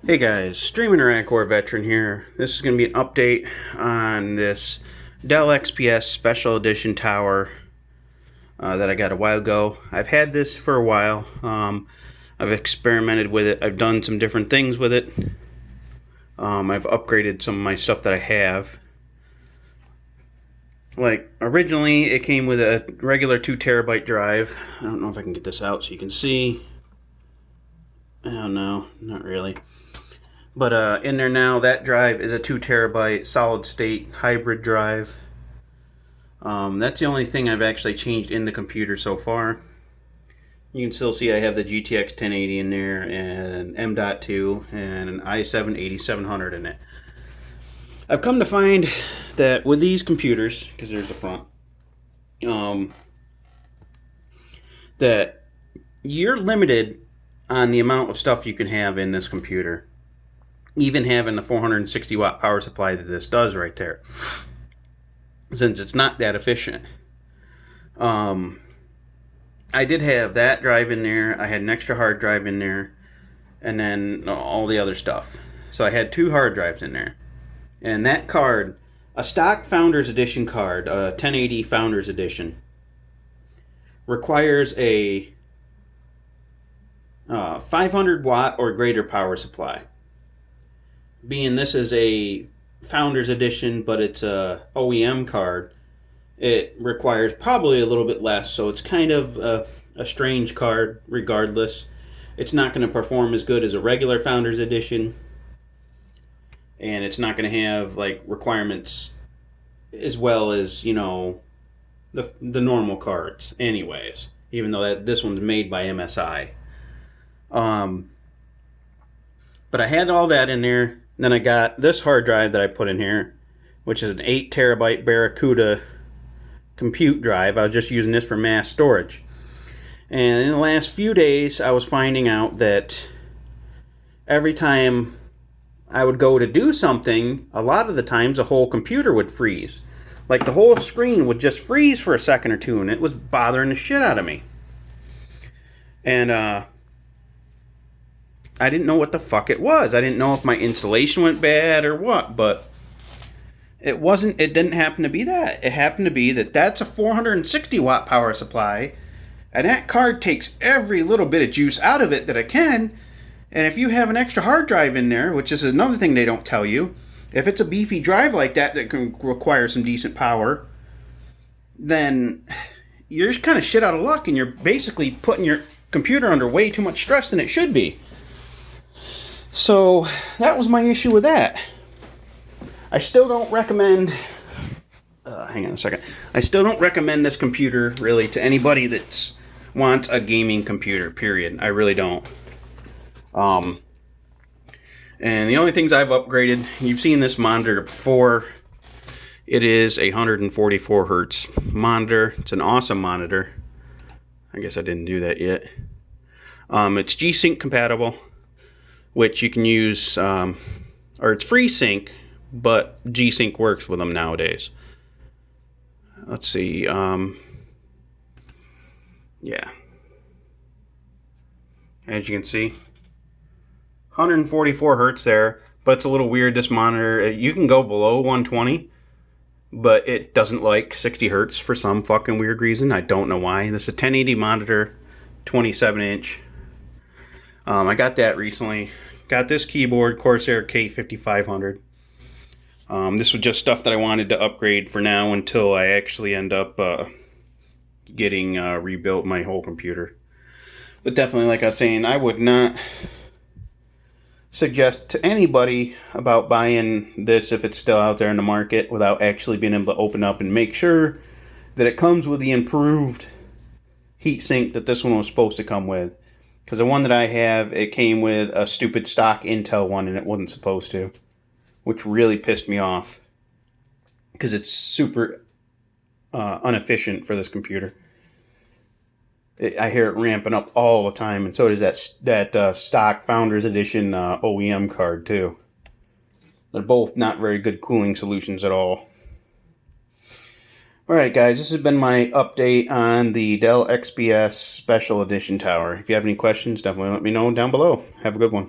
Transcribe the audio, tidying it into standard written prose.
Hey guys, Streaming Rancor Veteran here. This is going to be an update on this Dell XPS Special Edition tower that I got a while ago. I've had this for a while. I've experimented with it. I've done some different things with it. I've upgraded some of my stuff that I have. Like, originally it came with a regular 2TB drive. I don't know if I can get this out so you can see. Oh no, not really. But in there now, that drive is a 2TB solid state hybrid drive. That's the only thing I've actually changed in the computer so far. You can still see I have the GTX 1080 in there, and an M.2, and an i7 8700 in it. I've come to find that with these computers, because there's the front, that you're limited on the amount of stuff you can have in this computer. Even having the 460 watt power supply that this does right there, since it's not that efficient. I did have that drive in there. I had an extra hard drive in there, and then all the other stuff. So I had 2 hard drives in there. And that card, a stock Founders Edition card, a 1080 Founders Edition, requires a 500 watt or greater power supply. Being this is a Founders Edition, but it's a OEM card, it requires probably a little bit less, so it's kind of a strange card regardless. It's not going to perform as good as a regular Founders Edition, and it's not going to have like requirements as well as, you know, the normal cards anyways, even though this one's made by MSI. But I had all that in there. Then I got this hard drive that I put in here, which is an 8TB Barracuda compute drive. I was just using this for mass storage. And in the last few days, I was finding out that every time I would go to do something, a lot of the times the whole computer would freeze. Like the whole screen would just freeze for a second or two, and it was bothering the shit out of me. And I didn't know what the fuck it was. I didn't know if my installation went bad or what, but it didn't happen to be that. It happened to be that that's a 460 watt power supply, and that card takes every little bit of juice out of it that it can. And if you have an extra hard drive in there, which is another thing they don't tell you, if it's a beefy drive like that that can require some decent power, then you're just kind of shit out of luck, and you're basically putting your computer under way too much stress than it should be. So that was my issue with that. I still don't recommend, hang on a second. I still don't recommend this computer really to anybody that wants a gaming computer, period. I really don't. And the only things I've upgraded, you've seen this monitor before. It is a 144 hertz monitor. It's an awesome monitor. I guess I didn't do that yet. It's G-Sync compatible, which you can use, or it's FreeSync, but G-Sync works with them nowadays. Let's see, yeah. As you can see, 144 hertz there, but it's a little weird, this monitor. You can go below 120, but it doesn't like 60 hertz for some fucking weird reason. I don't know why. This is a 1080 monitor, 27 inch. I got that recently. Got this keyboard, Corsair K5500. This was just stuff that I wanted to upgrade for now until I actually end up getting rebuilt my whole computer. But definitely, like I was saying, I would not suggest to anybody about buying this if it's still out there in the market without actually being able to open up and make sure that it comes with the improved heatsink that this one was supposed to come with. Because the one that I have, it came with a stupid stock Intel one, and it wasn't supposed to, which really pissed me off because it's super inefficient for this computer. I hear it ramping up all the time, and so does that stock Founders Edition OEM card too. They're both not very good cooling solutions at all. Alright guys, this has been my update on the Dell XPS Special Edition tower. If you have any questions, definitely let me know down below. Have a good one.